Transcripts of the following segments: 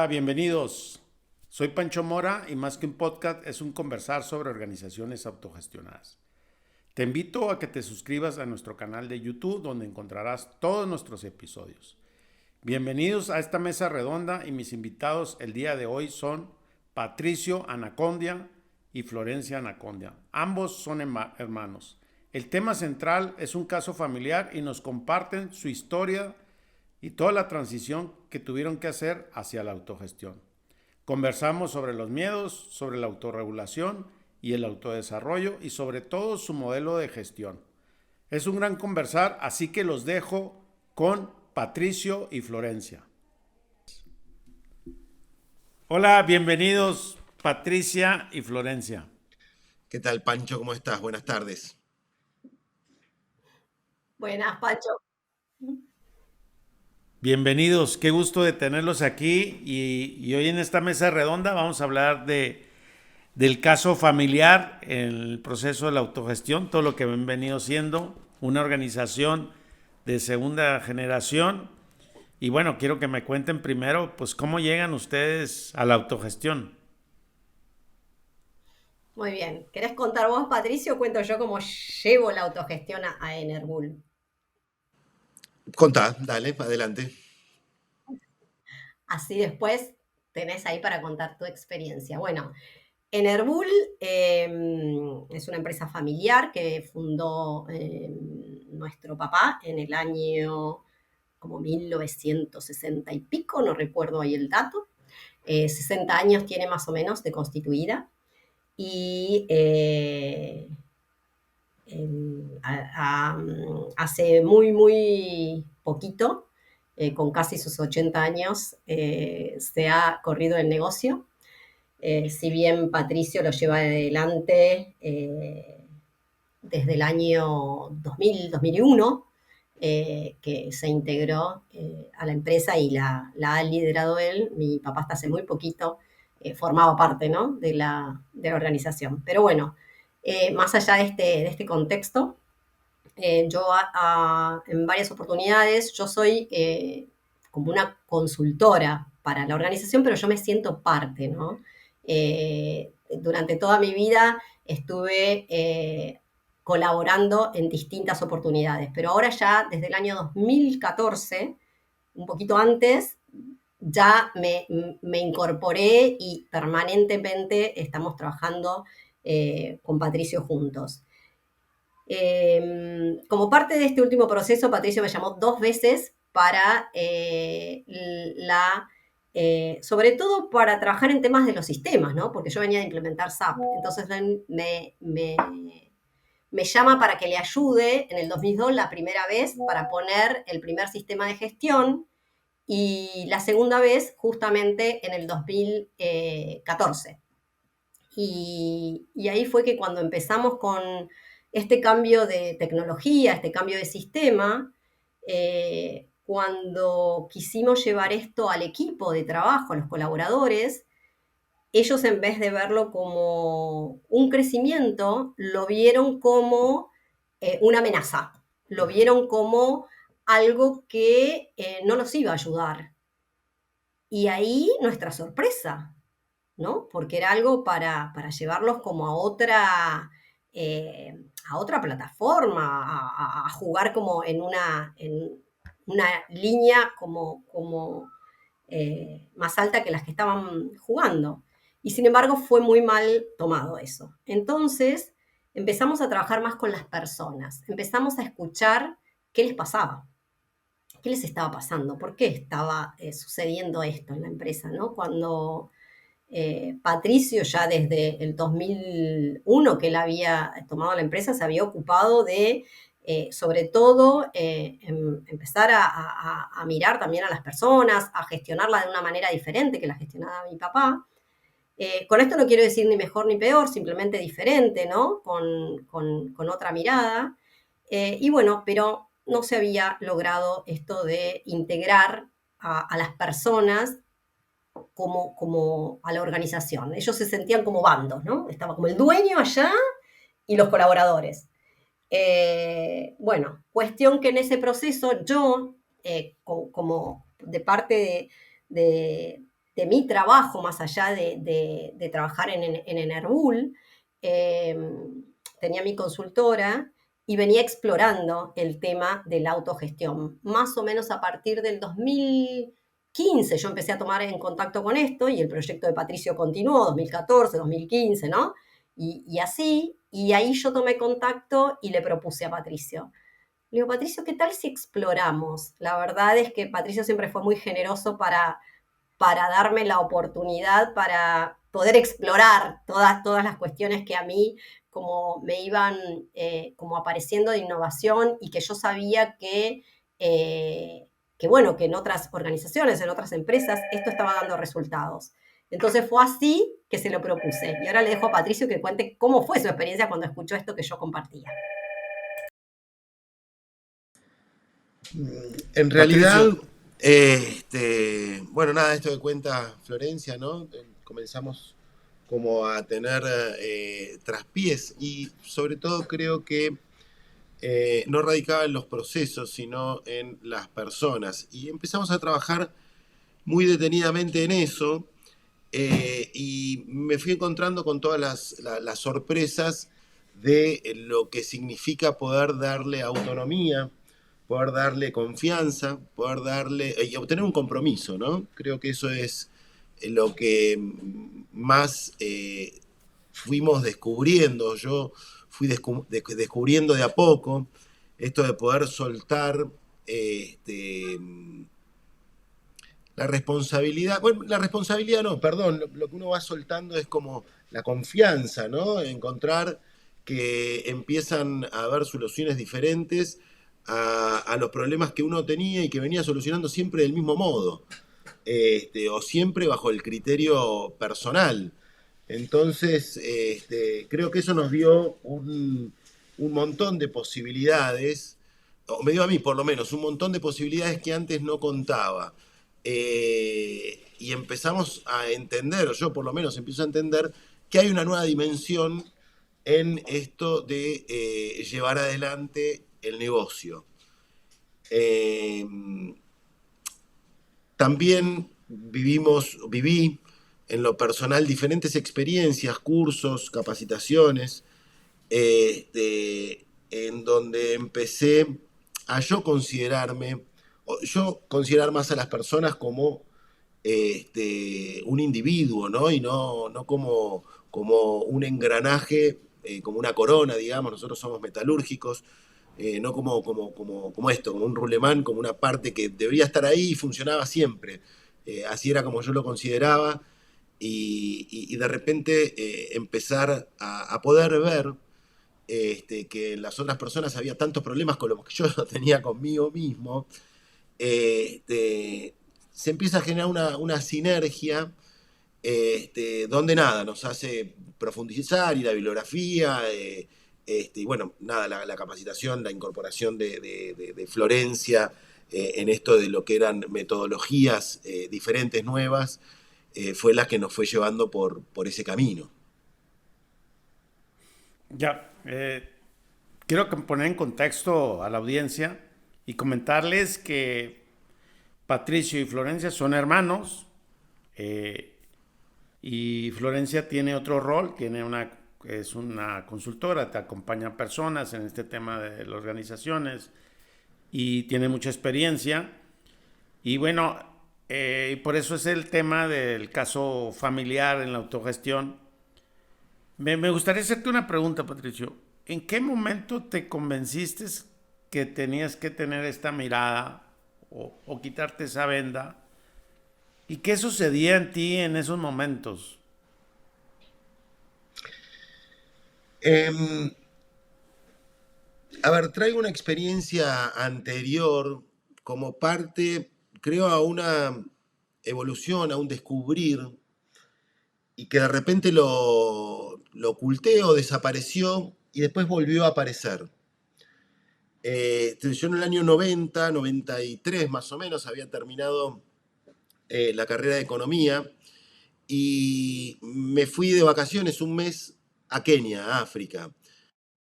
Hola, bienvenidos. Soy Pancho Mora y más que un podcast es un conversar sobre organizaciones autogestionadas. Te invito a que te suscribas a nuestro canal de YouTube donde encontrarás todos nuestros episodios. Bienvenidos a esta mesa redonda y mis invitados el día de hoy son Patricio Anacondia y Florencia Anacondia. Ambos son hermanos. El tema central es un caso familiar y nos comparten su historia y toda la transición que tuvieron que hacer hacia la autogestión. Conversamos sobre los miedos, sobre la autorregulación y el autodesarrollo y sobre todo su modelo de gestión. Es un gran conversar, así que los dejo con Patricio y Florencia. Hola, bienvenidos Patricia y Florencia. ¿Qué tal, Pancho? ¿Cómo estás? Buenas tardes. Buenas, Pacho. Bienvenidos, qué gusto de tenerlos aquí y hoy en esta mesa redonda vamos a hablar del caso familiar, el proceso de la autogestión, todo lo que han venido siendo una organización de segunda generación. Y bueno, quiero que me cuenten primero, pues, cómo llegan ustedes a la autogestión. Muy bien. ¿Querés contar vos, Patricio, o cuento yo cómo llevo la autogestión a Enerbull? Contá, dale, adelante. Así después tenés ahí para contar tu experiencia. Bueno, Enerbull es una empresa familiar que fundó nuestro papá en el año como 1960 y pico, no recuerdo ahí el dato. 60 años tiene más o menos de constituida. Y hace muy, muy poquito, con casi sus 80 años, se ha corrido el negocio. Si bien Patricio lo lleva adelante desde el año 2000, 2001, que se integró a la empresa y la ha liderado él. Mi papá hasta hace muy poquito formaba parte, ¿no?, de la organización. Pero bueno, más allá de este contexto, yo en varias oportunidades, yo soy como una consultora para la organización, pero yo me siento parte, ¿no? Durante toda mi vida estuve colaborando en distintas oportunidades, pero ahora ya desde el año 2014, un poquito antes, ya me incorporé y permanentemente estamos trabajando con Patricio juntos. Como parte de este último proceso, Patricio me llamó 2 veces para sobre todo para trabajar en temas de los sistemas, ¿no? Porque yo venía de implementar SAP. Entonces me llama para que le ayude en el 2002 la primera vez para poner el primer sistema de gestión y la segunda vez justamente en el 2014. Y ahí fue que cuando empezamos con este cambio de tecnología, este cambio de sistema, cuando quisimos llevar esto al equipo de trabajo, a los colaboradores, ellos en vez de verlo como un crecimiento, lo vieron como una amenaza, lo vieron como algo que no nos iba a ayudar. Y ahí nuestra sorpresa, ¿no? Porque era algo para llevarlos como a otra plataforma, a jugar como en una línea como más alta que las que estaban jugando. Y sin embargo fue muy mal tomado eso. Entonces empezamos a trabajar más con las personas, empezamos a escuchar qué les pasaba. ¿Qué les estaba pasando? ¿Por qué estaba sucediendo esto en la empresa, ¿no? Cuando Patricio ya desde el 2001 que él había tomado la empresa se había ocupado de, sobre todo, empezar a mirar también a las personas, a gestionarla de una manera diferente que la gestionaba mi papá. Con esto no quiero decir ni mejor ni peor, simplemente diferente, ¿no? Con otra mirada. Y bueno, pero no se había logrado esto de integrar a las personas como a la organización. Ellos se sentían como bandos, ¿no? Estaba como el dueño allá y los colaboradores. Bueno, cuestión que en ese proceso yo, como de parte mi trabajo, más allá de trabajar en Enerbull, tenía mi consultora y venía explorando el tema de la autogestión. Más o menos a partir del 2015 yo empecé a tomar en contacto con esto y el proyecto de Patricio continuó, 2014, 2015, ¿no? Y así, y ahí yo tomé contacto y le propuse a Patricio. Le digo, Patricio, ¿qué tal si exploramos? La verdad es que Patricio siempre fue muy generoso para darme la oportunidad para poder explorar todas las cuestiones que a mí como me iban como apareciendo de innovación y que yo sabía que, bueno, que en otras organizaciones, en otras empresas, esto estaba dando resultados. Entonces fue así que se lo propuse. Y ahora le dejo a Patricio que cuente cómo fue su experiencia cuando escuchó esto que yo compartía. En realidad, Patricio, bueno, nada, esto que cuenta Florencia, ¿no? Comenzamos como a tener traspiés y sobre todo creo que no radicaba en los procesos, sino en las personas. Y empezamos a trabajar muy detenidamente en eso y me fui encontrando con todas las sorpresas de lo que significa poder darle autonomía, poder darle confianza, poder darle y obtener un compromiso, ¿no? Creo que eso es lo que más fuimos descubriendo. Yo fui descubriendo de a poco esto de poder soltar la responsabilidad, bueno, la responsabilidad no, perdón, lo que uno va soltando es como la confianza, ¿no? Encontrar que empiezan a haber soluciones diferentes a los problemas que uno tenía y que venía solucionando siempre del mismo modo, o siempre bajo el criterio personal. Entonces, creo que eso nos dio un montón de posibilidades, o me dio a mí por lo menos, un montón de posibilidades que antes no contaba. Y empezamos a entender, o yo por lo menos empiezo a entender, que hay una nueva dimensión en esto de llevar adelante el negocio. Eh, También viví en lo personal diferentes experiencias, cursos, capacitaciones, en donde empecé a yo considerar más a las personas como un individuo, ¿no? Y no como un engranaje, como una corona, digamos, nosotros somos metalúrgicos, no como esto, como un rulemán, como una parte que debería estar ahí y funcionaba siempre. Así era como yo lo consideraba y de repente empezar a poder ver que en las otras personas había tantos problemas con los que yo tenía conmigo mismo, se empieza a generar una sinergia donde nada, nos hace profundizar y la bibliografía, y bueno, nada, la capacitación, la incorporación de Florencia en esto de lo que eran metodologías diferentes, nuevas, fue la que nos fue llevando por ese camino. ya, quiero poner en contexto a la audiencia y comentarles que Patricio y Florencia son hermanos eh, y Florencia tiene otro rol, es una consultora, te acompaña personas en este tema de las organizaciones y tiene mucha experiencia. Y bueno, por eso es el tema del caso familiar en la autogestión. Me gustaría hacerte una pregunta, Patricio. ¿En qué momento te convenciste que tenías que tener esta mirada o quitarte esa venda? ¿Y qué sucedía en ti en esos momentos? Em, a ver, traigo una experiencia anterior como parte, creo, a una evolución, a un descubrir, y que de repente lo oculté o desapareció y después volvió a aparecer. Yo en el año 93 más o menos, había terminado la carrera de economía y me fui de vacaciones un mes a Kenia, a África,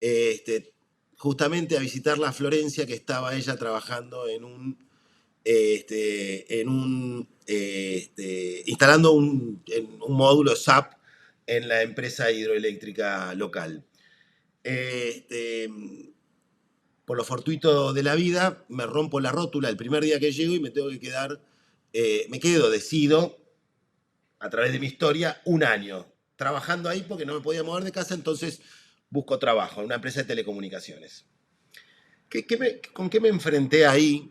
este, justamente a visitar la Florencia, que estaba ella trabajando en un instalando un módulo SAP en la empresa hidroeléctrica local. Por lo fortuito de la vida, me rompo la rótula el primer día que llego y me tengo que quedar, decido, a través de mi historia, un año trabajando ahí porque no me podía mover de casa, entonces busco trabajo en una empresa de telecomunicaciones. ¿Con qué me enfrenté ahí?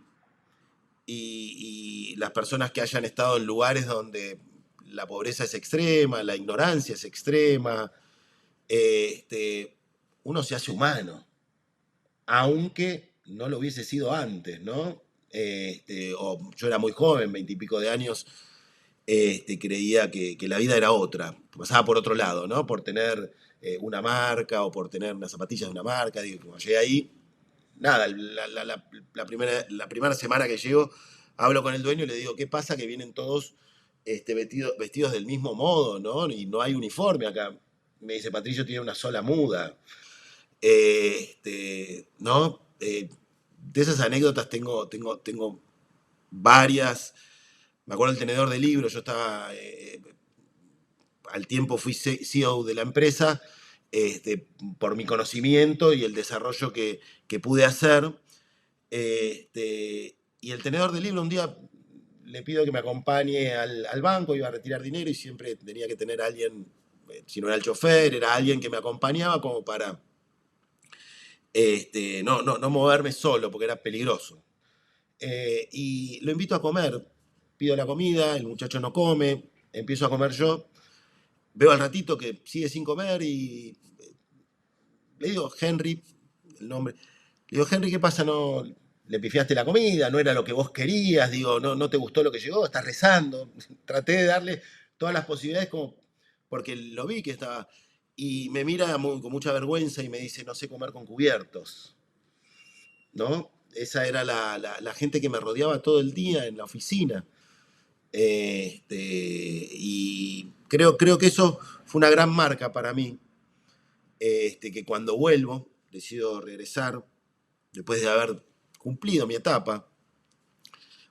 Y las personas que hayan estado en lugares donde la pobreza es extrema, la ignorancia es extrema, uno se hace humano, aunque no lo hubiese sido antes, ¿no? O yo era muy joven, 20 y pico de años, creía que la vida era otra, pasaba por otro lado, ¿no? Por tener una marca o por tener unas zapatillas de una marca. Digo, como llegué ahí, nada, la primera semana que llego, hablo con el dueño y le digo, ¿qué pasa? Que vienen todos vestidos del mismo modo, ¿no? Y no hay uniforme acá. Me dice, Patricio tiene una sola muda. ¿No? De esas anécdotas tengo varias. Me acuerdo del tenedor de libros, yo estaba, al tiempo fui CEO de la empresa, por mi conocimiento y el desarrollo que pude hacer. Y el tenedor de libros un día le pido que me acompañe al banco, iba a retirar dinero y siempre tenía que tener a alguien, si no era el chofer, era alguien que me acompañaba como para no moverme solo porque era peligroso. Y lo invito a comer, pido la comida, el muchacho no come, empiezo a comer yo, veo al ratito que sigue sin comer y le digo, Henry, el nombre, le digo, Henry, ¿qué pasa? No, le pifiaste la comida, no era lo que vos querías, digo, no te gustó lo que llegó, estás rezando. Traté de darle todas las posibilidades como, porque lo vi que estaba, y me mira con mucha vergüenza y me dice, no sé comer con cubiertos, ¿no? Esa era la gente que me rodeaba todo el día en la oficina. Y creo que eso fue una gran marca para mí, que cuando vuelvo, decido regresar, después de haber cumplido mi etapa,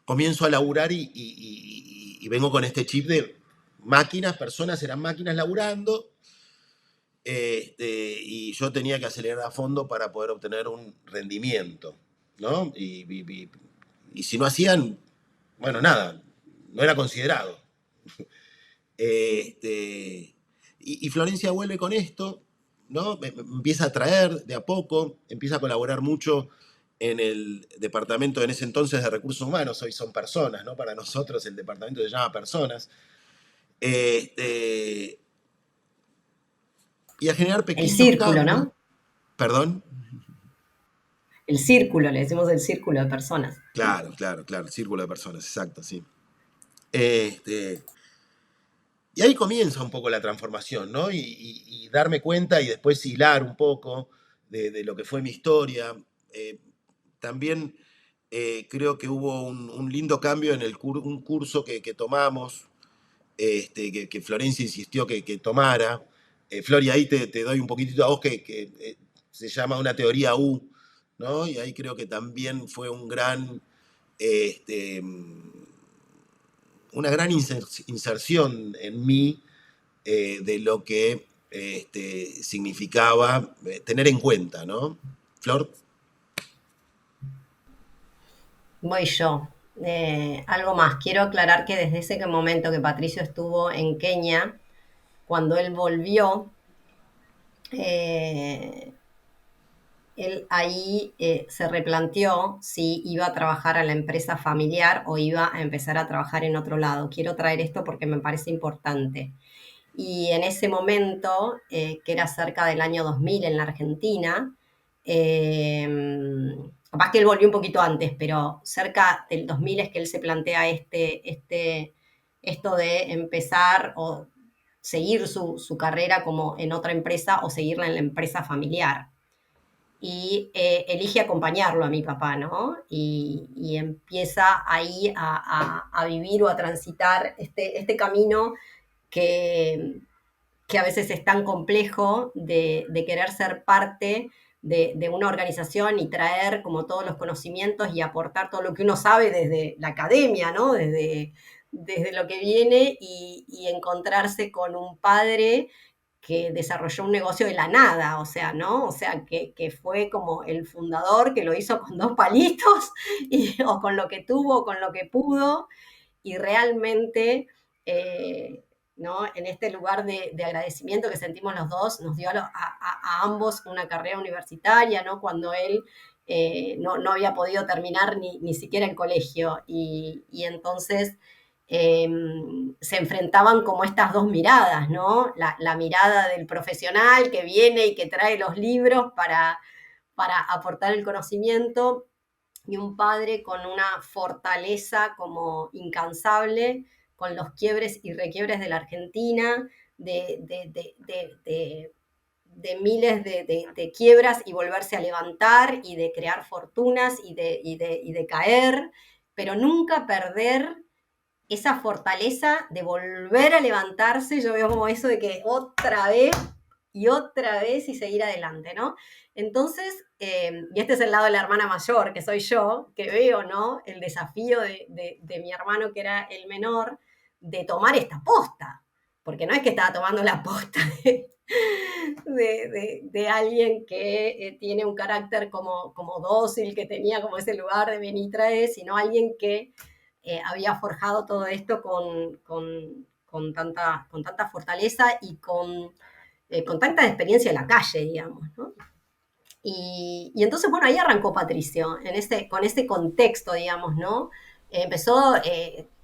comienzo a laburar y vengo con este chip de máquinas, personas eran máquinas laburando, y yo tenía que acelerar a fondo para poder obtener un rendimiento, ¿no? Y si no hacían, bueno, nada, no era considerado. Y Florencia vuelve con esto, ¿no? Me empieza a traer de a poco, empieza a colaborar mucho en el departamento en ese entonces de recursos humanos, hoy son personas, ¿no? Para nosotros el departamento se llama personas. Y a generar El pequeños círculo, cambios. ¿no? ¿Perdón? El círculo, le decimos el círculo de personas. Claro, círculo de personas, exacto, sí. Este, y ahí comienza un poco la transformación, ¿no? Y darme cuenta y después hilar un poco de lo que fue mi historia. También creo que hubo un lindo cambio en un curso que tomamos, que Florencia insistió que tomara. Flori, ahí te doy un poquitito a vos que se llama una teoría U, ¿no? Y ahí creo que también fue este, una gran inserción en mí, de lo que significaba tener en cuenta, ¿no? Flor. Voy yo. Algo más, quiero aclarar que desde ese momento que Patricio estuvo en Kenia, cuando él volvió, eh, él ahí se replanteó si iba a trabajar a la empresa familiar o iba a empezar a trabajar en otro lado. Quiero traer esto porque me parece importante. Y en ese momento, que era cerca del año 2000 en la Argentina, eh, capaz que él volvió un poquito antes, pero cerca del 2000 es que él se plantea esto de empezar o seguir su carrera como en otra empresa o seguirla en la empresa familiar. Y elige acompañarlo a mi papá, ¿no? Y empieza ahí a vivir o a transitar este camino que a veces es tan complejo de querer ser parte de una organización y traer como todos los conocimientos y aportar todo lo que uno sabe desde la academia, ¿no? Desde lo que viene y encontrarse con un padre que desarrolló un negocio de la nada, o sea, ¿no? O sea, que fue como el fundador, que lo hizo con 2 palitos, o con lo que tuvo, o con lo que pudo, y realmente, ¿no? En este lugar de agradecimiento que sentimos los dos, nos dio a ambos una carrera universitaria, ¿no? Cuando él no había podido terminar ni siquiera el colegio, y entonces se enfrentaban como estas 2 miradas, ¿no? La mirada del profesional que viene y que trae los libros para aportar el conocimiento, y un padre con una fortaleza como incansable, con los quiebres y requiebres de la Argentina, de, de, de, de, de miles de quiebras y volverse a levantar y de crear fortunas y de caer, pero nunca perder esa fortaleza de volver a levantarse. Yo veo como eso de que otra vez y seguir adelante, ¿no? Entonces, y este es el lado de la hermana mayor, que soy yo, que veo, ¿no? El desafío de mi hermano, que era el menor, de tomar esta posta, porque no es que estaba tomando la posta de alguien que tiene un carácter como dócil, que tenía como ese lugar de ven y trae, sino alguien que había forjado todo esto con tanta fortaleza y con tanta experiencia en la calle, digamos, ¿no? Y entonces, bueno, ahí arrancó Patricio, con ese contexto, digamos, ¿no? Empezó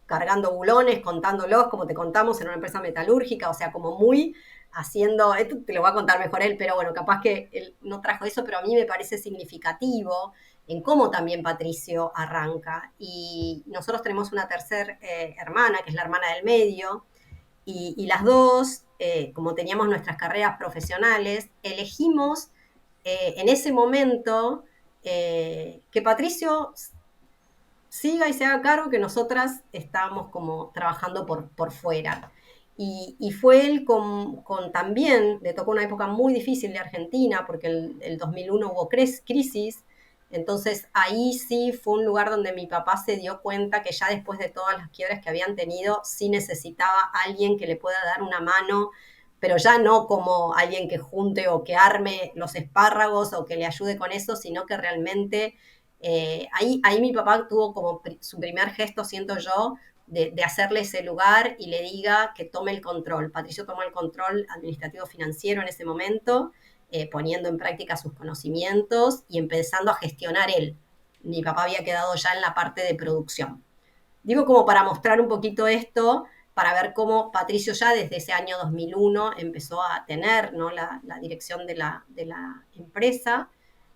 cargando bulones, contándolos, como te contamos, en una empresa metalúrgica, o sea, como muy haciendo, esto te lo va a contar mejor él, pero bueno, capaz que él no trajo eso, pero a mí me parece significativo en cómo también Patricio arranca. Y nosotros tenemos una tercera hermana, que es la hermana del medio, y las dos, como teníamos nuestras carreras profesionales, elegimos en ese momento que Patricio siga y se haga cargo, que nosotras estábamos como trabajando por fuera. Y fue él también, le tocó una época muy difícil de Argentina, porque el 2001 hubo crisis, entonces ahí sí fue un lugar donde mi papá se dio cuenta que ya después de todas las quiebras que habían tenido, sí necesitaba alguien que le pueda dar una mano, pero ya no como alguien que junte o que arme los espárragos o que le ayude con eso, sino que realmente ahí mi papá tuvo como su primer gesto, siento yo, de hacerle ese lugar y le diga que tome el control. Patricio tomó el control administrativo financiero en ese momento, poniendo en práctica sus conocimientos y empezando a gestionar él. Mi papá había quedado ya en la parte de producción. Digo como para mostrar un poquito esto, para ver cómo Patricio ya desde ese año 2001 empezó a tener, ¿no? la dirección de la empresa.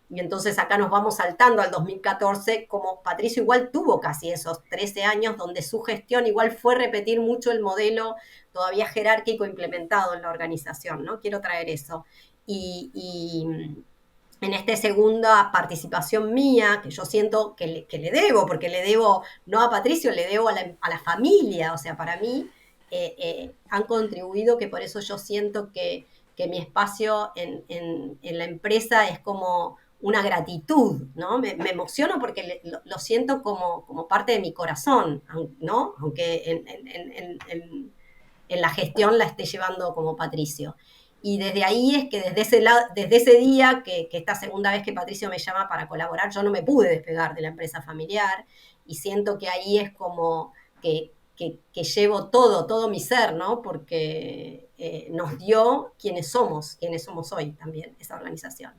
Y entonces acá nos vamos saltando al 2014, como Patricio igual tuvo casi esos 13 años donde su gestión igual fue repetir mucho el modelo todavía jerárquico implementado en la organización, ¿no? Quiero traer eso. Y en esta segunda participación mía, que yo siento que le debo, porque le debo no a Patricio, le debo a la familia, o sea, para mí han contribuido, que por eso yo siento que mi espacio en la empresa es como una gratitud, ¿no? Me emociono porque lo siento como parte de mi corazón, ¿no? Aunque en la gestión la esté llevando como Patricio. Y desde ahí es que desde ese día, que esta segunda vez que Patricio me llama para colaborar, yo no me pude despegar de la empresa familiar, y siento que ahí es como que llevo todo mi ser, ¿no? Porque nos dio quienes somos hoy también, esa organización.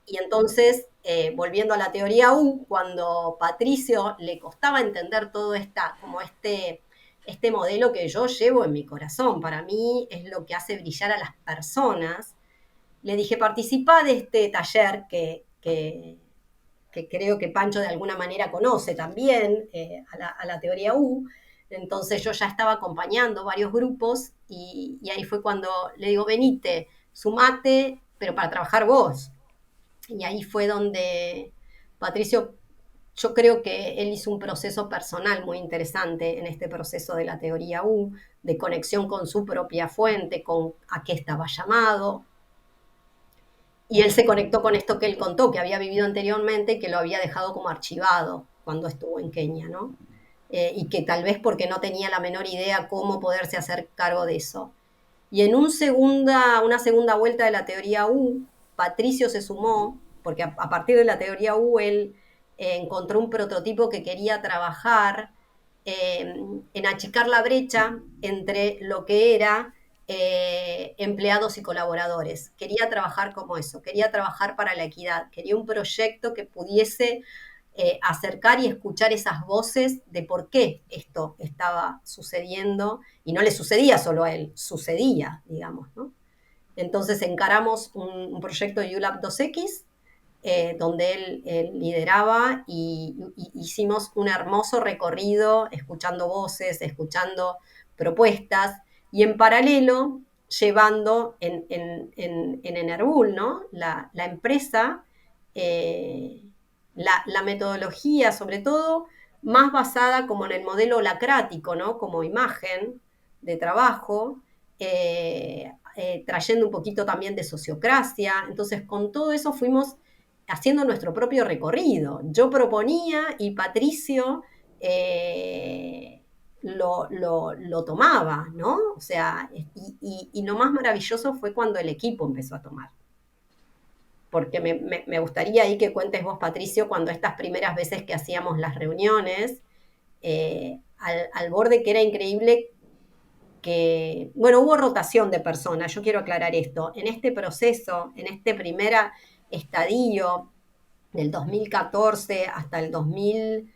Y entonces, volviendo a la teoría U, cuando Patricio le costaba entender todo como este modelo que yo llevo en mi corazón, para mí es lo que hace brillar a las personas, le dije, participa de este taller que creo que Pancho de alguna manera conoce también, a la teoría U. Entonces yo ya estaba acompañando varios grupos y ahí fue cuando le digo, venite, sumate, pero para trabajar vos. Y ahí fue donde Patricio, yo creo que él hizo un proceso personal muy interesante en este proceso de la teoría U, de conexión con su propia fuente, con a qué estaba llamado. Y él se conectó con esto que él contó, que había vivido anteriormente y que lo había dejado como archivado cuando estuvo en Kenia, ¿no? Y que tal vez porque no tenía la menor idea cómo poderse hacer cargo de eso. Y en una segunda vuelta de la teoría U, Patricio se sumó, porque a partir de la teoría U él encontró un prototipo que quería trabajar en achicar la brecha entre lo que era empleados y colaboradores. Quería trabajar como eso, quería trabajar para la equidad, quería un proyecto que pudiese acercar y escuchar esas voces de por qué esto estaba sucediendo, y no le sucedía solo a él, sucedía, digamos, ¿no? Entonces encaramos un proyecto de ULAB 2X, donde él lideraba y hicimos un hermoso recorrido, escuchando voces, escuchando propuestas, y en paralelo llevando en Enerbull, ¿no? La empresa, eh, la metodología, sobre todo, más basada como en el modelo holacrático, ¿no? Como imagen de trabajo, trayendo un poquito también de sociocracia. Entonces, con todo eso fuimos haciendo nuestro propio recorrido. Yo proponía y Patricio lo tomaba, ¿no? O sea, y lo más maravilloso fue cuando el equipo empezó a tomar. Porque me gustaría ahí que cuentes vos, Patricio, cuando estas primeras veces que hacíamos las reuniones, al borde que era increíble que, bueno, hubo rotación de personas, yo quiero aclarar esto, en este proceso, en este primer estadio del 2014 hasta el 2000,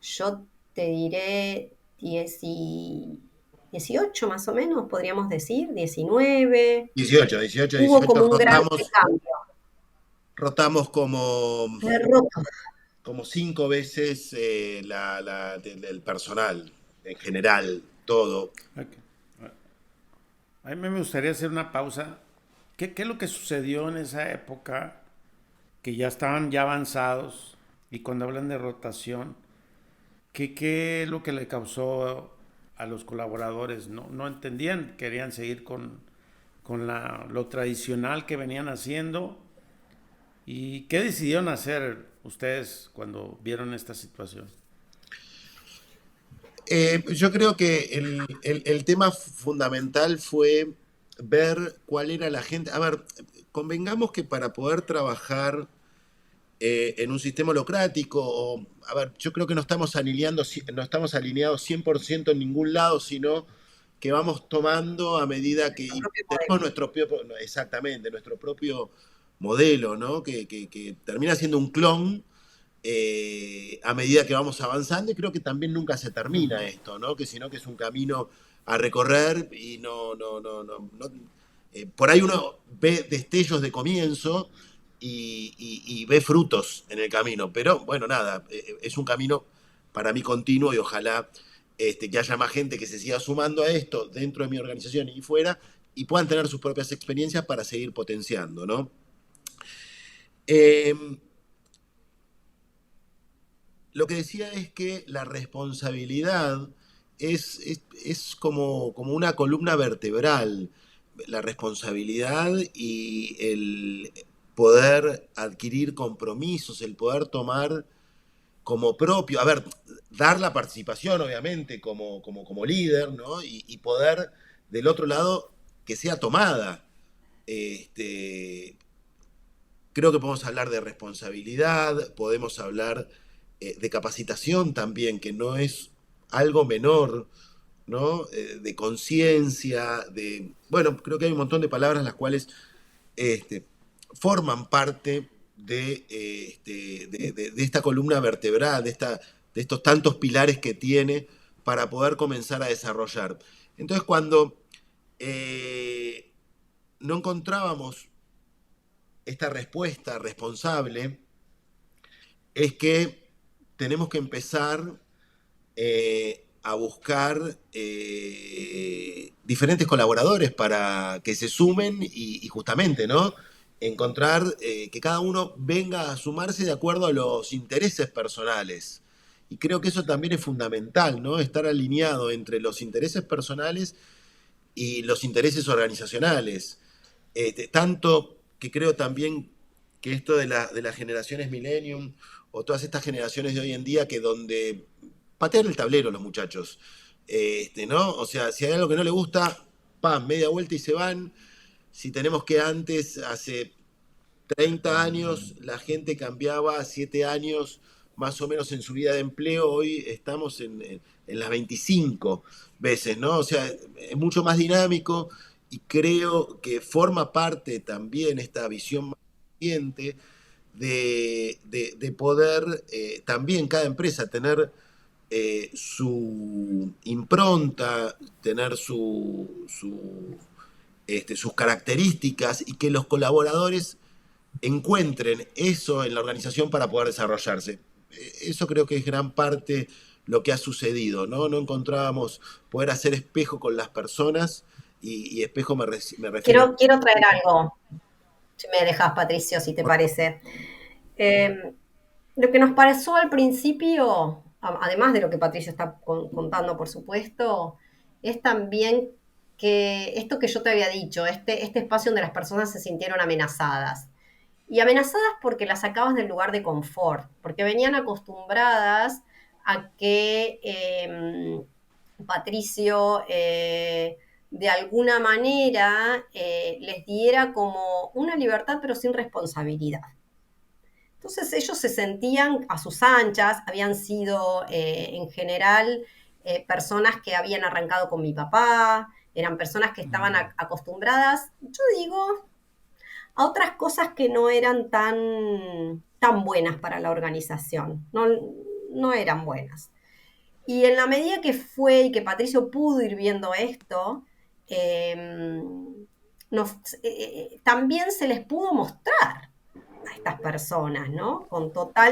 yo te diré 18 más o menos, podríamos decir, 19, 18, 18, hubo 18, como un gran cambio. rotamos como, Roto. como 5 veces del personal, en general, todo. Ok. A mí me gustaría hacer una pausa. ¿Qué es lo que sucedió en esa época que ya estaban ya avanzados y cuando hablan de rotación, qué es lo que le causó a los colaboradores? No entendían, querían seguir con lo tradicional que venían haciendo. ¿Y qué decidieron hacer ustedes cuando vieron esta situación? Yo creo que el tema fundamental fue ver cuál era la gente. A ver, convengamos que para poder trabajar en un sistema holocrático, a ver, yo creo que no estamos alineados 100% en ningún lado, sino que vamos tomando a medida que y tenemos exactamente, nuestro propio modelo, ¿no? Que termina siendo un clon a medida que vamos avanzando, y creo que también nunca se termina esto, ¿no? Que sino que es un camino a recorrer y por ahí uno ve destellos de comienzo y ve frutos en el camino, pero bueno, nada, es un camino para mí continuo y ojalá que haya más gente que se siga sumando a esto dentro de mi organización y fuera y puedan tener sus propias experiencias para seguir potenciando, ¿no? Lo que decía es que la responsabilidad es como una columna vertebral. La responsabilidad y el poder adquirir compromisos, el poder tomar como propio, a ver, dar la participación, obviamente, como líder, ¿no? Y poder, del otro lado, que sea tomada. Este, Creo que podemos hablar de responsabilidad, podemos hablar de capacitación también, que no es algo menor, ¿no? De conciencia, bueno, creo que hay un montón de palabras las cuales este, forman parte de esta columna vertebral, de estos tantos pilares que tiene para poder comenzar a desarrollar. Entonces, cuando no encontrábamos esta respuesta responsable, es que tenemos que empezar a buscar diferentes colaboradores para que se sumen y justamente, ¿no? Encontrar que cada uno venga a sumarse de acuerdo a los intereses personales. Y creo que eso también es fundamental, ¿no? Estar alineado entre los intereses personales y los intereses organizacionales. Tanto que creo también que esto de las generaciones millennium o todas estas generaciones de hoy en día que donde patean el tablero los muchachos, ¿no? O sea, si hay algo que no le gusta, pam, media vuelta y se van. Si tenemos que antes, hace 30 años, la gente cambiaba 7 años más o menos en su vida de empleo, hoy estamos en las 25 veces, ¿no? O sea, es mucho más dinámico y creo que forma parte también esta visión más consciente de poder también cada empresa tener su impronta, tener sus características y que los colaboradores encuentren eso en la organización para poder desarrollarse. Eso creo que es gran parte lo que ha sucedido, ¿no? No encontrábamos poder hacer espejo con las personas y espejo me refiero Quiero traer algo, si me dejas, Patricio, si te parece. Lo que nos pareció al principio, además de lo que Patricio está contando, por supuesto, es también que esto que yo te había dicho, este espacio donde las personas se sintieron amenazadas. Y amenazadas porque las sacabas del lugar de confort, porque venían acostumbradas a que Patricio de alguna manera les diera como una libertad pero sin responsabilidad. Entonces ellos se sentían a sus anchas, habían sido en general personas que habían arrancado con mi papá, eran personas que estaban acostumbradas, yo digo, a otras cosas que no eran tan buenas para la organización, no eran buenas. Y en la medida que fue y que Patricio pudo ir viendo esto, eh, también se les pudo mostrar a estas personas, ¿no?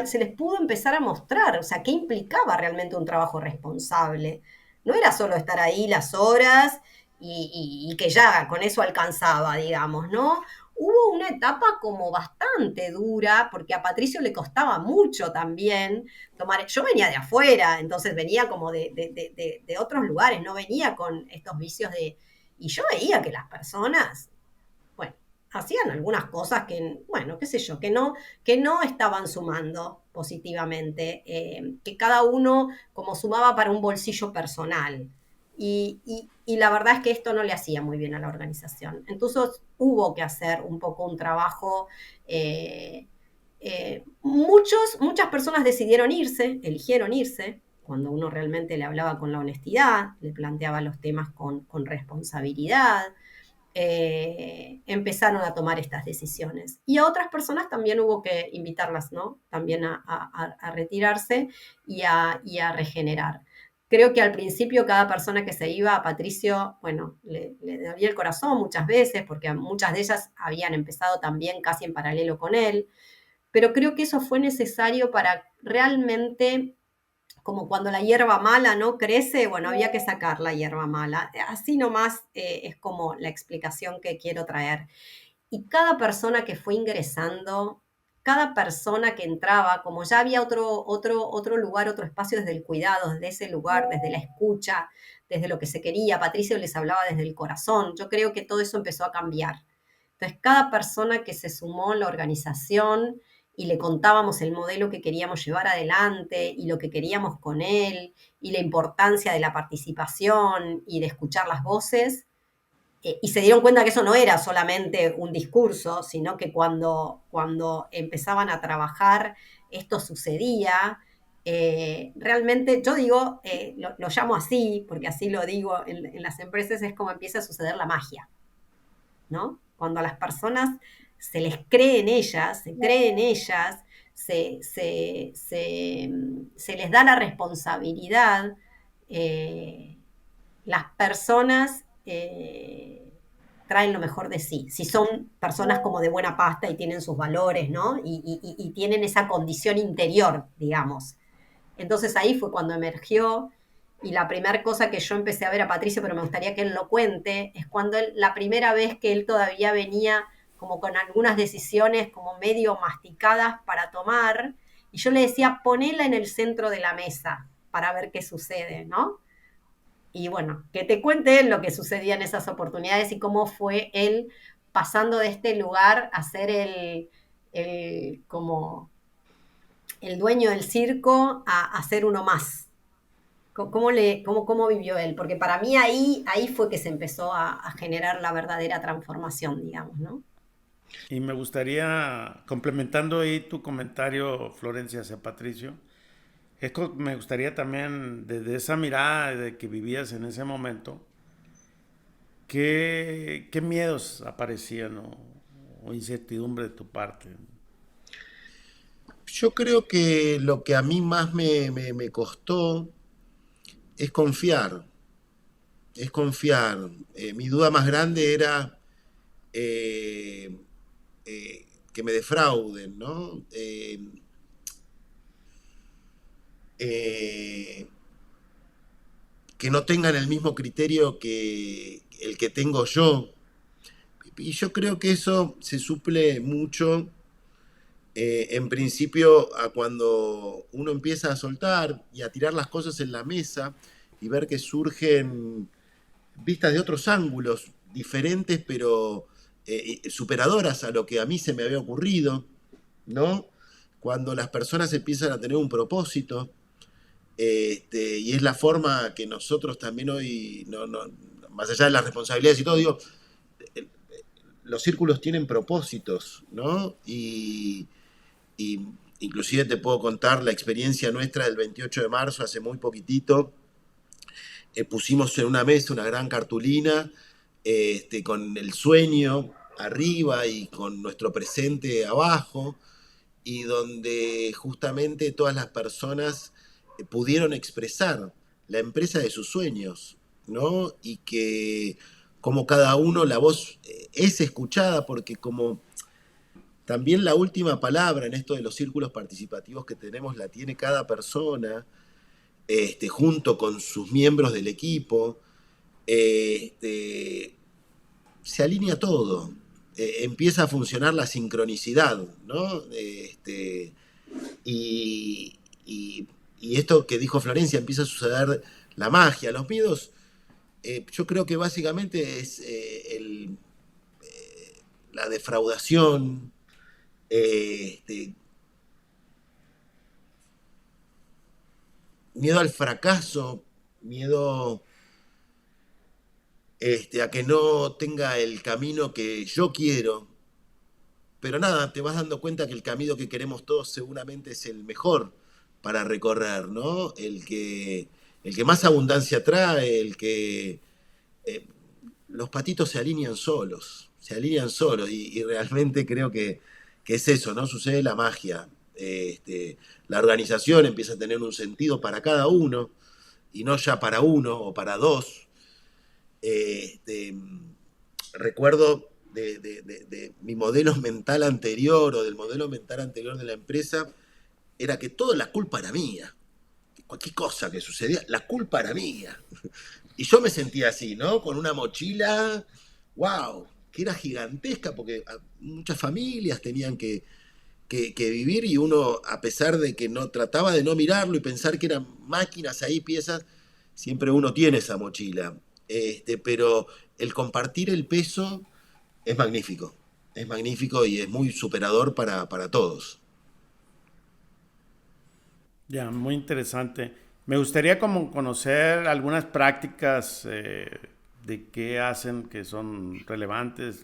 Se les pudo empezar a mostrar, o sea, qué implicaba realmente un trabajo responsable. No era solo estar ahí las horas y que ya con eso alcanzaba, digamos, ¿no? Hubo una etapa como bastante dura, porque a Patricio le costaba mucho también tomar. Yo venía de afuera, entonces venía como de otros lugares, no venía con estos vicios de. Y yo veía que las personas, bueno, hacían algunas cosas que, bueno, qué sé yo, que no estaban sumando positivamente, que cada uno como sumaba para un bolsillo personal. Y la verdad es que esto no le hacía muy bien a la organización. Entonces hubo que hacer un poco un trabajo. Muchas personas decidieron irse, eligieron irse, cuando uno realmente le hablaba con la honestidad, le planteaba los temas con responsabilidad, empezaron a tomar estas decisiones. Y a otras personas también hubo que invitarlas, ¿no? También a retirarse y a regenerar. Creo que al principio cada persona que se iba, a Patricio, bueno, le dolía el corazón muchas veces, porque muchas de ellas habían empezado también casi en paralelo con él, pero creo que eso fue necesario para realmente, como cuando la hierba mala no crece, bueno, había que sacar la hierba mala. Así nomás es como la explicación que quiero traer. Y cada persona que fue ingresando, cada persona que entraba, como ya había otro lugar, otro espacio desde el cuidado, desde ese lugar, desde la escucha, desde lo que se quería, Patricio les hablaba desde el corazón, yo creo que todo eso empezó a cambiar. Entonces, cada persona que se sumó a la organización y le contábamos el modelo que queríamos llevar adelante y lo que queríamos con él y la importancia de la participación y de escuchar las voces, y se dieron cuenta que eso no era solamente un discurso, sino que cuando empezaban a trabajar esto sucedía. Realmente, yo digo, lo llamo así, porque así lo digo en las empresas, es como empieza a suceder la magia, ¿no? Cuando a las personas se les cree en ellas, se cree en ellas, se les da la responsabilidad, las personas traen lo mejor de sí. Si son personas como de buena pasta y tienen sus valores, ¿no? Y tienen esa condición interior, digamos. Entonces ahí fue cuando emergió. Y la primera cosa que yo empecé a ver a Patricio, pero me gustaría que él lo cuente, es cuando la primera vez que él todavía venía como con algunas decisiones como medio masticadas para tomar, y yo le decía, ponela en el centro de la mesa para ver qué sucede, ¿no? Y bueno, que te cuente él lo que sucedía en esas oportunidades y cómo fue él pasando de este lugar a ser como el dueño del circo a ser uno más. ¿Cómo vivió él? Porque para mí ahí fue que se empezó a generar la verdadera transformación, digamos, ¿no? Y me gustaría, complementando ahí tu comentario, Florencia, hacia Patricio, me gustaría también, desde esa mirada de que vivías en ese momento, ¿qué miedos aparecían o incertidumbre de tu parte? Yo creo que lo que a mí más me costó es confiar, es confiar. Mi duda más grande era eh, que me defrauden, ¿no? Eh, que no tengan el mismo criterio que el que tengo yo. Y yo creo que eso se suple mucho, en principio, a cuando uno empieza a soltar y a tirar las cosas en la mesa y ver que surgen vistas de otros ángulos diferentes, pero superadoras a lo que a mí se me había ocurrido, ¿no? Cuando las personas empiezan a tener un propósito, y es la forma que nosotros también hoy, más allá de las responsabilidades y todo, digo, los círculos tienen propósitos, ¿no? Y inclusive te puedo contar la experiencia nuestra del 28 de marzo, hace muy poquitito. Pusimos en una mesa una gran cartulina, con el sueño arriba y con nuestro presente abajo, y donde justamente todas las personas pudieron expresar la empresa de sus sueños, ¿no? Y que como cada uno la voz es escuchada, porque como también la última palabra en esto de los círculos participativos que tenemos la tiene cada persona, junto con sus miembros del equipo, este, se alinea todo. Empieza a funcionar la sincronicidad, ¿no? Y, y- y esto que dijo Florencia, empieza a suceder la magia. Los miedos, yo creo que básicamente es la defraudación, miedo al fracaso, miedo, a que no tenga el camino que yo quiero. Pero nada, te vas dando cuenta que el camino que queremos todos seguramente es el mejor para recorrer, ¿no? El que más abundancia trae, eh, los patitos se alinean solos y realmente creo que es eso, ¿no? Sucede la magia. La organización empieza a tener un sentido para cada uno y no ya para uno o para dos. Este, recuerdo de mi modelo mental anterior o del modelo mental anterior de la empresa, era que toda la culpa era mía. Cualquier cosa que sucedía, la culpa era mía. Y yo me sentía así, ¿no? Con una mochila, wow, que era gigantesca porque muchas familias tenían que vivir, y uno, a pesar de que no trataba de no mirarlo y pensar que eran máquinas ahí, piezas, siempre uno tiene esa mochila. Pero el compartir el peso es magnífico y es muy superador para todos. Ya, muy interesante. Me gustaría como conocer algunas prácticas de qué hacen que son relevantes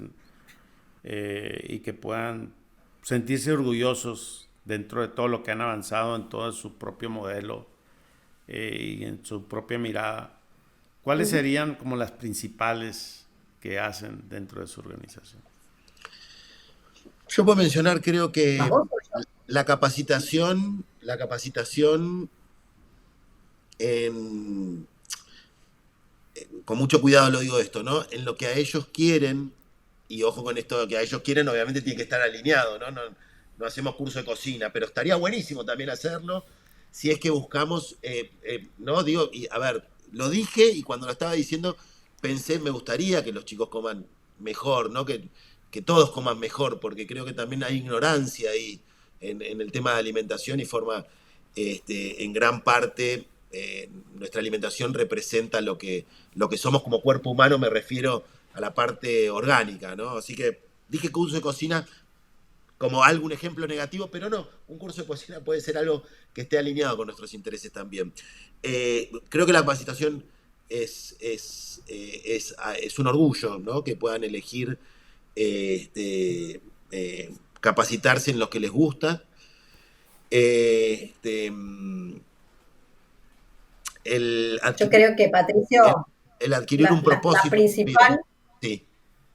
y que puedan sentirse orgullosos dentro de todo lo que han avanzado en todo su propio modelo y en su propia mirada. ¿Cuáles serían como las principales que hacen dentro de su organización? Yo puedo mencionar, creo ¿Vas que vos o yo? la capacitación en, con mucho cuidado lo digo esto, ¿no? En lo que a ellos quieren, y ojo con esto, que a ellos quieren obviamente tiene que estar alineado, ¿no? No hacemos curso de cocina, pero estaría buenísimo también hacerlo si es que buscamos, ¿no? Digo, y a ver, lo dije y cuando lo estaba diciendo pensé, me gustaría que los chicos coman mejor, ¿no? Que todos coman mejor, porque creo que también hay ignorancia ahí en el tema de alimentación y forma, en gran parte, nuestra alimentación representa lo que somos como cuerpo humano, me refiero a la parte orgánica, ¿no? Así que dije curso de cocina, como algún ejemplo negativo, pero no, un curso de cocina puede ser algo que esté alineado con nuestros intereses también. Creo que la capacitación es un orgullo, ¿no? Que puedan elegir capacitarse en lo que les gusta. El, Yo adquirir, creo que, Patricio, el adquirir un la propósito en la vida. principal. Sí,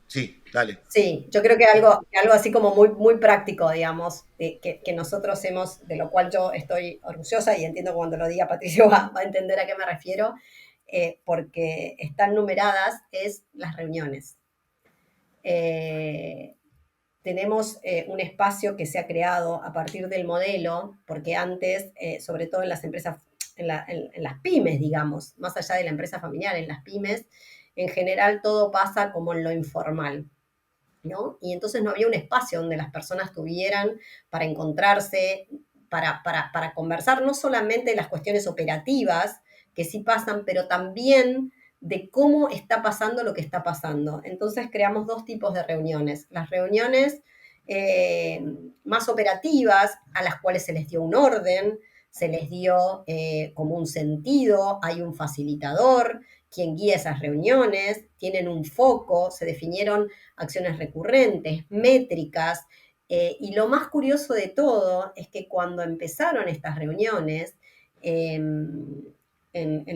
sí, dale. Sí, yo creo que algo así como muy práctico, digamos, que nosotros hemos, de lo cual yo estoy orgullosa y entiendo que cuando lo diga Patricio va a entender a qué me refiero, porque están numeradas, es las reuniones. Eh, tenemos un espacio que se ha creado a partir del modelo, porque antes, sobre todo en las empresas, en las pymes, digamos, más allá de la empresa familiar, en las pymes, en general todo pasa como en lo informal. ¿No? Y entonces no había un espacio donde las personas tuvieran para encontrarse, para conversar no solamente de las cuestiones operativas que sí pasan, pero también de cómo está pasando lo que está pasando. Entonces creamos dos tipos de reuniones. Las reuniones más operativas, a las cuales se les dio un orden, se les dio como un sentido, hay un facilitador, quien guía esas reuniones, tienen un foco, se definieron acciones recurrentes, métricas, y lo más curioso de todo es que cuando empezaron estas reuniones, en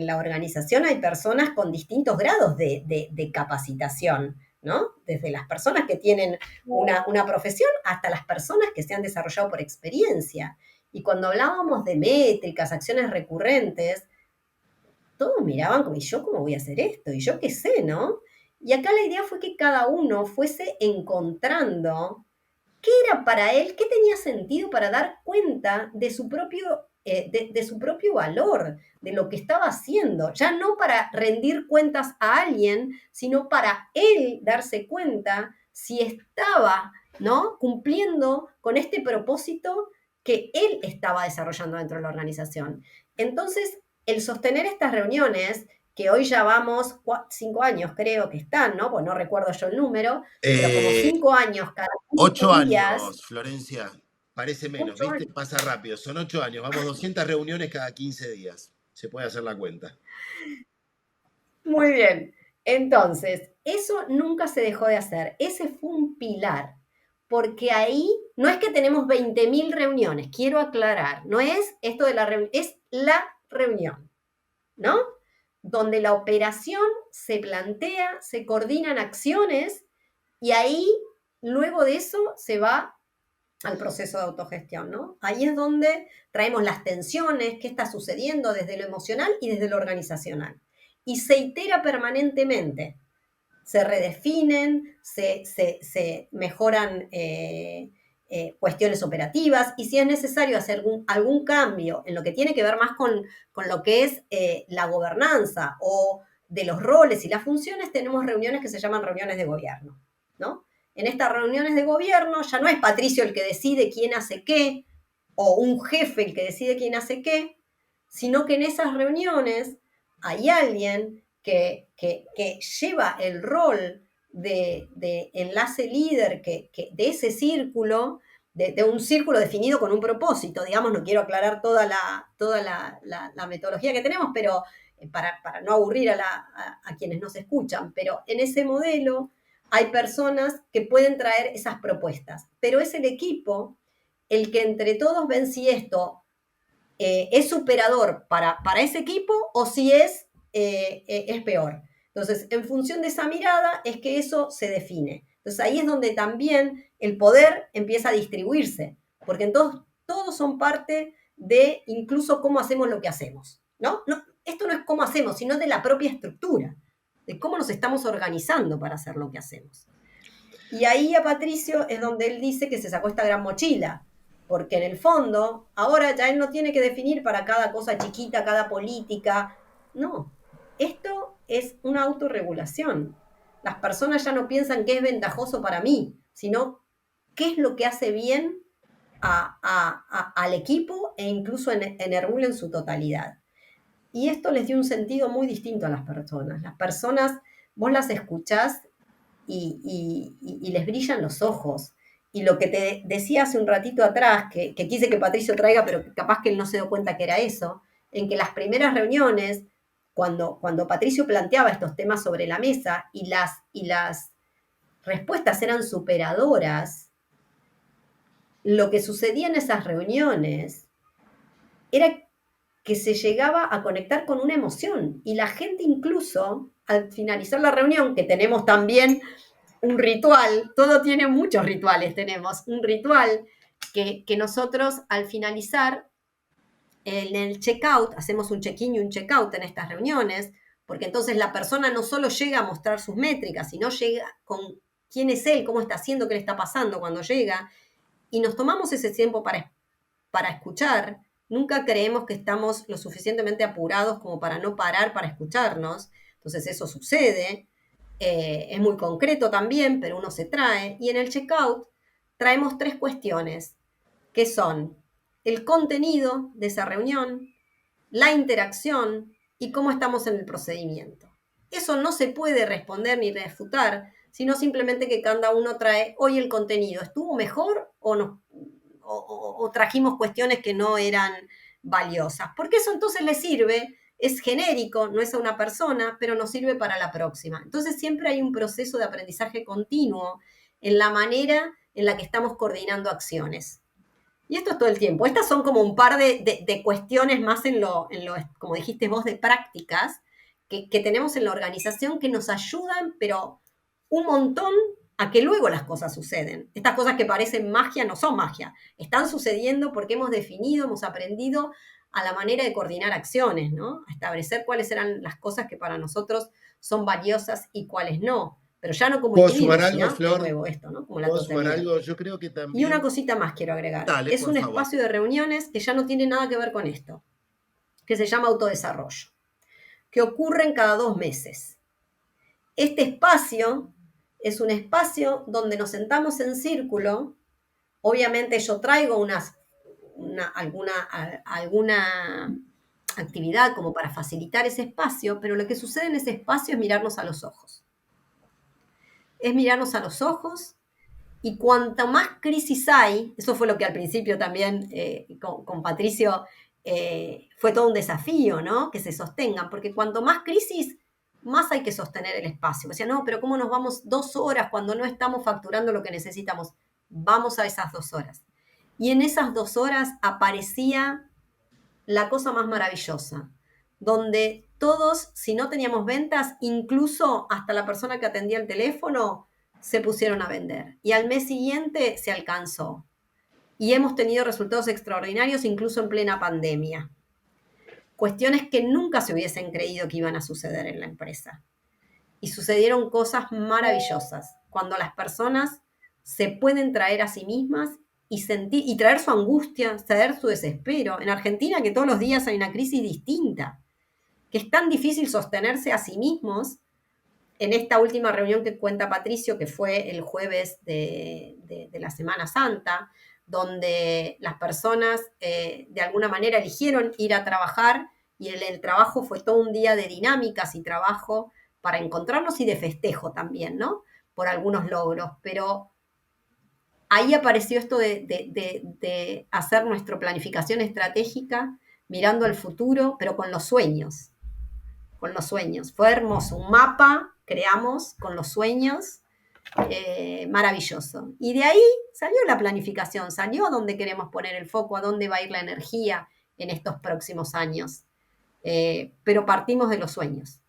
la organización hay personas con distintos grados de capacitación, ¿no? Desde las personas que tienen una profesión hasta las personas que se han desarrollado por experiencia. Y cuando hablábamos de métricas, acciones recurrentes, todos miraban como, ¿y yo cómo voy a hacer esto? ¿Y yo qué sé, no? Y acá la idea fue que cada uno fuese encontrando qué era para él, qué tenía sentido para dar cuenta de su propio valor, de lo que estaba haciendo, ya no para rendir cuentas a alguien, sino para él darse cuenta si estaba, ¿no? Cumpliendo con este propósito que él estaba desarrollando dentro de la organización. Entonces, el sostener estas reuniones, que hoy ya vamos 5 años creo que están, ¿no? Pues no recuerdo yo el número, pero como Eh, 5 años cada 15 8 días, años, Florencia. Parece menos, 8 años. ¿viste? Pasa rápido. Son 8 años. Vamos 200 reuniones cada 15 días. Se puede hacer la cuenta. Muy bien. Entonces, eso nunca se dejó de hacer. Ese fue un pilar, porque ahí no es que tenemos 20.000 reuniones, quiero aclarar, no es esto de la reunión, es la reunión, ¿no? Donde la operación se plantea, se coordinan acciones y ahí, luego de eso, se va al proceso de autogestión, ¿no? Ahí es donde traemos las tensiones, qué está sucediendo desde lo emocional y desde lo organizacional. Y se itera permanentemente. Se redefinen, se mejoran cuestiones operativas y si es necesario hacer algún cambio en lo que tiene que ver más con lo que es la gobernanza o de los roles y las funciones, tenemos reuniones que se llaman reuniones de gobierno, ¿no? En estas reuniones de gobierno ya no es Patricio el que decide quién hace qué o un jefe el que decide quién hace qué, sino que en esas reuniones hay alguien que lleva el rol de enlace líder de ese círculo, de un círculo definido con un propósito, digamos, no quiero aclarar toda la metodología que tenemos, pero para no aburrir a quienes nos escuchan, pero en ese modelo hay personas que pueden traer esas propuestas, pero es el equipo el que entre todos ven si esto es superador para ese equipo o si es peor. Entonces, en función de esa mirada es que eso se define. Entonces, ahí es donde también el poder empieza a distribuirse, porque entonces todos son parte de incluso cómo hacemos lo que hacemos, ¿no? Esto no es cómo hacemos, sino de la propia estructura, de cómo nos estamos organizando para hacer lo que hacemos. Y ahí a Patricio es donde él dice que se sacó esta gran mochila, porque en el fondo, ahora ya él no tiene que definir para cada cosa chiquita, cada política. No, esto es una autorregulación. Las personas ya no piensan qué es ventajoso para mí, sino qué es lo que hace bien al equipo e incluso en Herbul en su totalidad. Y esto les dio un sentido muy distinto a las personas. Las personas, vos las escuchás y les brillan los ojos Y lo que te decía hace un ratito atrás, que quise que Patricio traiga, pero que capaz que él no se dio cuenta que era eso, en que las primeras reuniones, cuando Patricio planteaba estos temas sobre la mesa y las respuestas eran superadoras, lo que sucedía en esas reuniones era que se llegaba a conectar con una emoción y la gente incluso al finalizar la reunión, que tenemos también un ritual, todo tiene muchos rituales, tenemos un ritual que nosotros al finalizar en el checkout, hacemos un check-in y un check-out en estas reuniones, porque entonces la persona no solo llega a mostrar sus métricas, sino llega con quién es él, cómo está haciendo, qué le está pasando cuando llega, y nos tomamos ese tiempo para escuchar. Nunca creemos que estamos lo suficientemente apurados como para no parar para escucharnos, entonces eso sucede, es muy concreto también, pero uno se trae, y en el checkout traemos 3 cuestiones, que son el contenido de esa reunión, la interacción y cómo estamos en el procedimiento. Eso no se puede responder ni refutar, sino simplemente que cada uno trae, hoy el contenido, ¿estuvo mejor o no? O trajimos cuestiones que no eran valiosas. Porque eso entonces le sirve, es genérico, no es a una persona, pero nos sirve para la próxima. Entonces siempre hay un proceso de aprendizaje continuo en la manera en la que estamos coordinando acciones. Y esto es todo el tiempo. Estas son como un par de cuestiones más en lo, como dijiste vos, de prácticas que tenemos en la organización que nos ayudan, pero un montón a que luego las cosas suceden. Estas cosas que parecen magia no son magia. Están sucediendo porque hemos definido, hemos aprendido a la manera de coordinar acciones, ¿no? A establecer cuáles eran las cosas que para nosotros son valiosas y cuáles no. Pero ya no como ¿Puedo sumar individuos, algo, ¿no? De Flor? nuevo esto, ¿no? Como la ¿Puedo sumar totalidad. algo? Yo creo que Y una también... cosita más quiero agregar. Dale, Es por un favor. espacio de reuniones que ya no tiene nada que ver con esto, que se llama autodesarrollo, que ocurren cada 2 meses. Este espacio es un espacio donde nos sentamos en círculo. Obviamente yo traigo alguna actividad como para facilitar ese espacio, pero lo que sucede en ese espacio es mirarnos a los ojos. Es mirarnos a los ojos. Y cuanto más crisis hay, eso fue lo que al principio también con Patricio fue todo un desafío, ¿no? Que se sostengan, porque cuanto más crisis, más hay que sostener el espacio. O sea, no, pero ¿cómo nos vamos 2 horas cuando no estamos facturando lo que necesitamos? Vamos a esas 2 horas. Y en esas 2 horas aparecía la cosa más maravillosa, donde todos, si no teníamos ventas, incluso hasta la persona que atendía el teléfono, se pusieron a vender. Y al mes siguiente se alcanzó. Y hemos tenido resultados extraordinarios incluso en plena pandemia. Cuestiones que nunca se hubiesen creído que iban a suceder en la empresa. Y sucedieron cosas maravillosas. Cuando las personas se pueden traer a sí mismas y traer su angustia, traer su desespero. En Argentina, que todos los días hay una crisis distinta, que es tan difícil sostenerse a sí mismos. En esta última reunión que cuenta Patricio, que fue el jueves de la Semana Santa, donde las personas de alguna manera eligieron ir a trabajar y el trabajo fue todo un día de dinámicas y trabajo para encontrarnos y de festejo también, ¿no? Por algunos logros, pero ahí apareció esto de hacer nuestra planificación estratégica mirando al futuro, pero con los sueños. Con los sueños. Fue hermoso. Un mapa creamos con los sueños. Maravilloso. Y de ahí salió la planificación, salió a dónde queremos poner el foco, a dónde va a ir la energía en estos próximos años. Pero partimos de los sueños.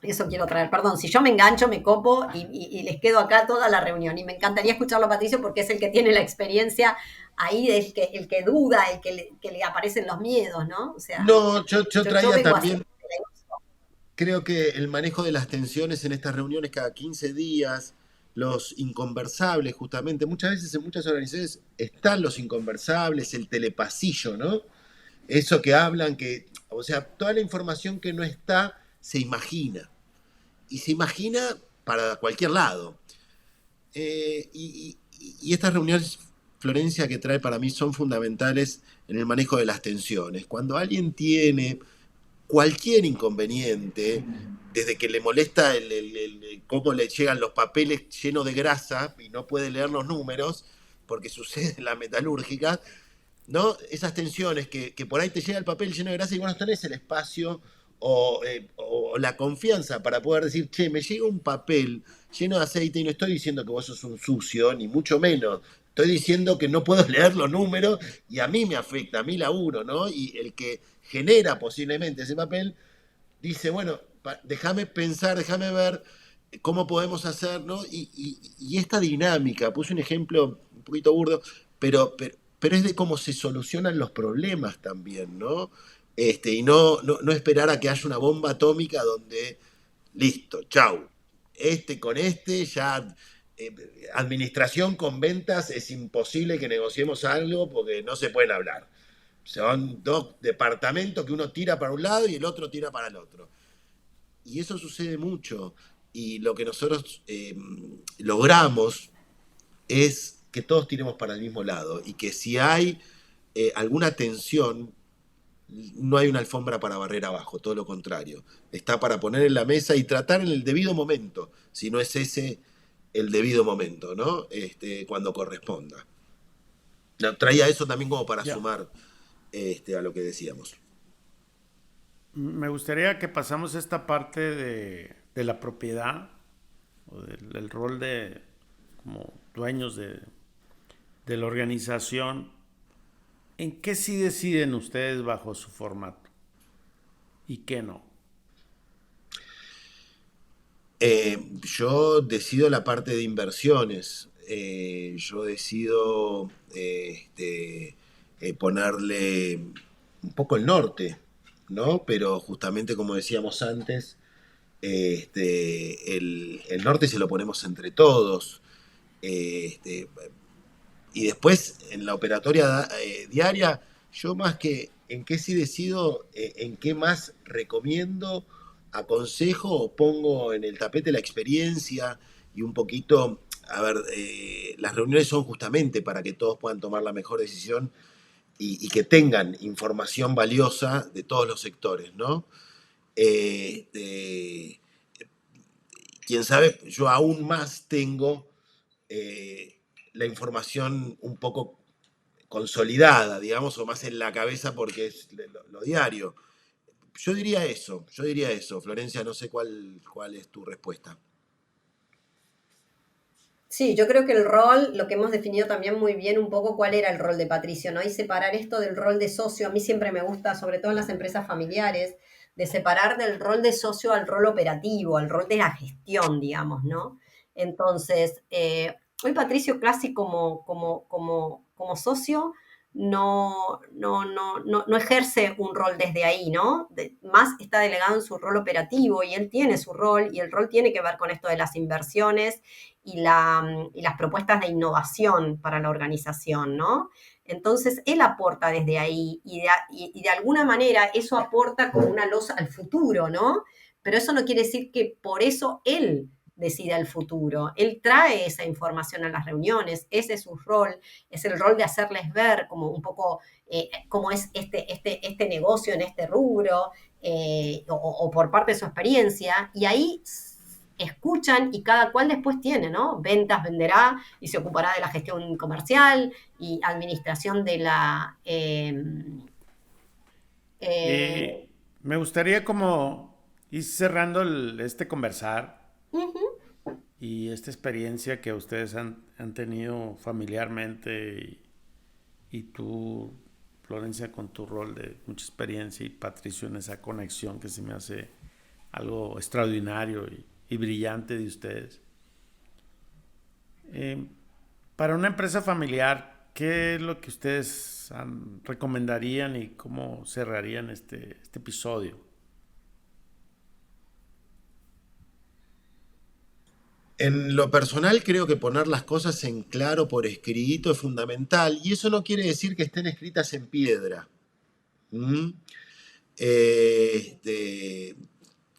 Eso quiero traer. Perdón, si yo me engancho, me copo y les quedo acá toda la reunión. Y me encantaría escucharlo a Patricio porque es el que tiene la experiencia ahí, el que duda, el que le aparecen los miedos, ¿no? O sea, No, yo traía vengo así. también, creo que el manejo de las tensiones en estas reuniones cada 15 días, los inconversables justamente, muchas veces en muchas organizaciones están los inconversables, el telepasillo, ¿no? Eso que hablan, o sea, toda la información que no está se imagina. Y se imagina para cualquier lado. Y estas reuniones, Florencia, que trae para mí son fundamentales en el manejo de las tensiones. Cuando alguien tiene cualquier inconveniente, desde que le molesta cómo le llegan los papeles llenos de grasa y no puede leer los números, porque sucede en la metalúrgica, ¿no? Esas tensiones que por ahí te llega el papel lleno de grasa y vos no tenés el espacio o la confianza para poder decir, che, me llega un papel lleno de aceite y no estoy diciendo que vos sos un sucio, ni mucho menos. Estoy diciendo que no puedo leer los números y a mí me afecta, a mi laburo, ¿no? Y el que genera posiblemente ese papel dice, bueno, déjame pensar, déjame ver cómo podemos hacer, ¿no? Y esta dinámica, puse un ejemplo un poquito burdo, pero es de cómo se solucionan los problemas también, ¿no? Y no esperar a que haya una bomba atómica donde, listo, chau, con ya, administración con ventas, es imposible que negociemos algo porque no se pueden hablar. Son dos departamentos que uno tira para un lado y el otro tira para el otro. Y eso sucede mucho. Y lo que nosotros logramos es que todos tiremos para el mismo lado y que si hay alguna tensión, no hay una alfombra para barrer abajo, todo lo contrario. Está para poner en la mesa y tratar en el debido momento, si no es ese el debido momento, ¿no? Cuando corresponda. Traía eso también como para sumar a lo que decíamos. Me gustaría que pasamos esta parte de la propiedad o del rol de como dueños de la organización. ¿En qué sí deciden ustedes bajo su formato y qué no? Yo decido la parte de inversiones. Yo decido ponerle un poco el norte, ¿no? Pero justamente como decíamos antes, el norte se lo ponemos entre todos. Y después en la operatoria diaria, yo más que en qué sí decido, en qué más recomiendo, aconsejo o pongo en el tapete la experiencia y un poquito, a ver, las reuniones son justamente para que todos puedan tomar la mejor decisión y que tengan información valiosa de todos los sectores, ¿no? Eh, eh, Quién sabe, yo aún más tengo eh, la información un poco consolidada, digamos, o más en la cabeza porque es lo diario. Yo diría eso. Florencia, no sé cuál es tu respuesta. Sí, yo creo que el rol, lo que hemos definido también muy bien un poco cuál era el rol de Patricio, ¿no? Y separar esto del rol de socio, a mí siempre me gusta, sobre todo en las empresas familiares, de separar del rol de socio al rol operativo, al rol de la gestión, digamos, ¿no? Entonces, hoy Patricio casi como socio no ejerce un rol desde ahí, ¿no? Más está delegado en su rol operativo y él tiene su rol y el rol tiene que ver con esto de las inversiones y las propuestas de innovación para la organización, ¿no? Entonces, él aporta desde ahí y de alguna manera eso aporta como una losa al futuro, ¿no? Pero eso no quiere decir que por eso él decida el futuro. Él trae esa información a las reuniones, ese es su rol, es el rol de hacerles ver como un poco cómo es este negocio en este rubro o por parte de su experiencia, y ahí escuchan y cada cual después tiene, ¿no? Ventas venderá y se ocupará de la gestión comercial y administración de la... Y me gustaría como ir cerrando este conversar uh-huh. y esta experiencia que ustedes han tenido familiarmente y tú, Florencia, con tu rol de mucha experiencia y Patricio en esa conexión que se me hace algo extraordinario y brillante de ustedes. Eh, para una empresa familiar, ¿qué es lo que ustedes recomendarían y cómo cerrarían este episodio? En lo personal creo que poner las cosas en claro por escrito es fundamental y eso no quiere decir que estén escritas en piedra. ¿Mm?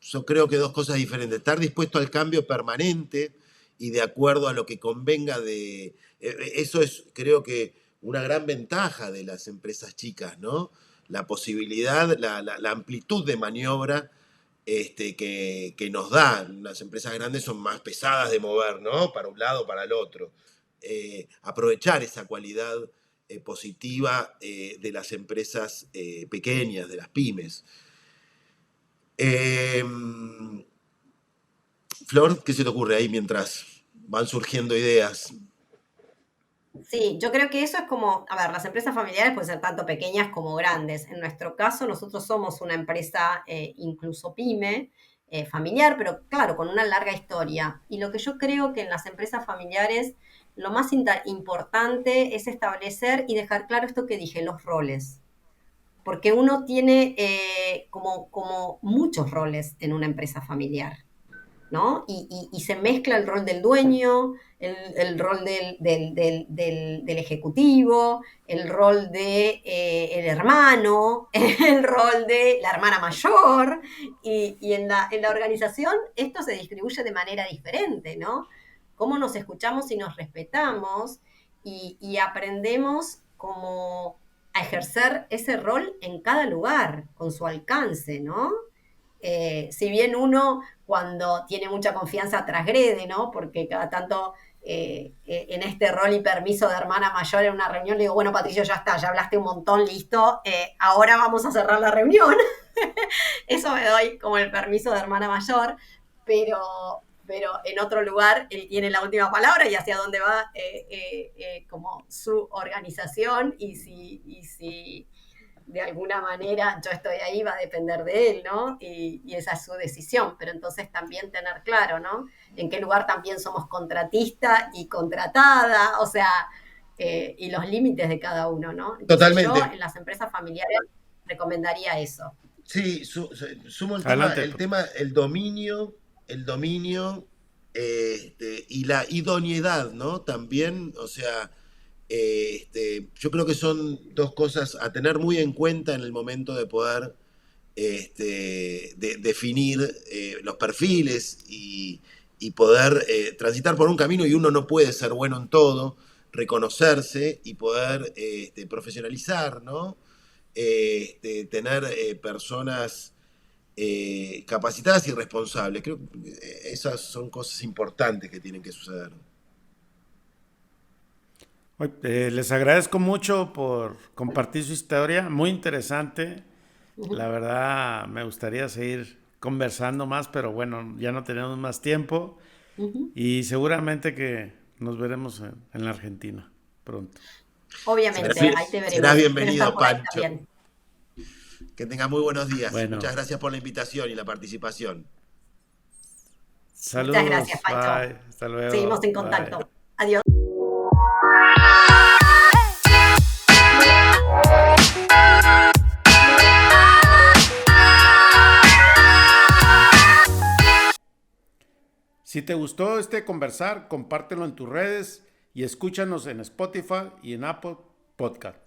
Yo creo que dos cosas diferentes. Estar dispuesto al cambio permanente y de acuerdo a lo que convenga eso es, creo que, una gran ventaja de las empresas chicas, ¿no? La posibilidad, la amplitud de maniobra que nos dan. Las empresas grandes son más pesadas de mover, ¿no? Para un lado, para el otro. aprovechar esa cualidad positiva de las empresas pequeñas, de las pymes. Flor, ¿qué se te ocurre ahí mientras van surgiendo ideas? Sí, yo creo que eso es como, a ver, las empresas familiares pueden ser tanto pequeñas como grandes. En nuestro caso, nosotros somos una empresa incluso pyme, familiar, pero claro, con una larga historia. Y lo que yo creo que en las empresas familiares lo más importante es establecer y dejar claro esto que dije, los roles. Porque uno tiene como muchos roles en una empresa familiar. ¿No? Y se mezcla el rol del dueño, el rol del ejecutivo, el rol de el hermano, el rol de la hermana mayor, y en la organización esto se distribuye de manera diferente, ¿no? Cómo nos escuchamos y nos respetamos y aprendemos como a ejercer ese rol en cada lugar, con su alcance, ¿no? Si bien uno cuando tiene mucha confianza transgrede, ¿no? Porque cada tanto en este rol y permiso de hermana mayor en una reunión le digo, bueno, Patricio, ya está, ya hablaste un montón, listo, ahora vamos a cerrar la reunión. Eso me doy como el permiso de hermana mayor, pero, pero en otro lugar él tiene la última palabra y hacia dónde va como su organización y si de alguna manera yo estoy ahí, va a depender de él, ¿no? Y esa es su decisión, pero entonces también tener claro, ¿no? En qué lugar también somos contratista y contratada, o sea, y los límites de cada uno, ¿no? Entonces yo Totalmente. en las empresas familiares recomendaría eso. Sí, sumo Adelante. el dominio y la idoneidad, ¿no? También, o sea, yo creo que son dos cosas a tener muy en cuenta en el momento de poder definir los perfiles y poder transitar por un camino, y uno no puede ser bueno en todo, reconocerse y poder profesionalizar, ¿no? Tener personas capacitadas y responsables. Creo que esas son cosas importantes que tienen que suceder. Les agradezco mucho por compartir su historia, muy interesante. La verdad, me gustaría seguir conversando más, pero bueno, ya no tenemos más tiempo y seguramente que nos veremos en la Argentina pronto. Obviamente, ahí te veremos. Serás Espero estar bienvenido, por ahí Pancho. también. Que tengas muy buenos días. Bueno, Muchas gracias por la invitación y la participación. Muchas saludos, gracias, Pancho. bye, hasta luego, Seguimos en bye. contacto. Adiós. Si te gustó este conversar, compártelo en tus redes y escúchanos en Spotify y en Apple Podcast.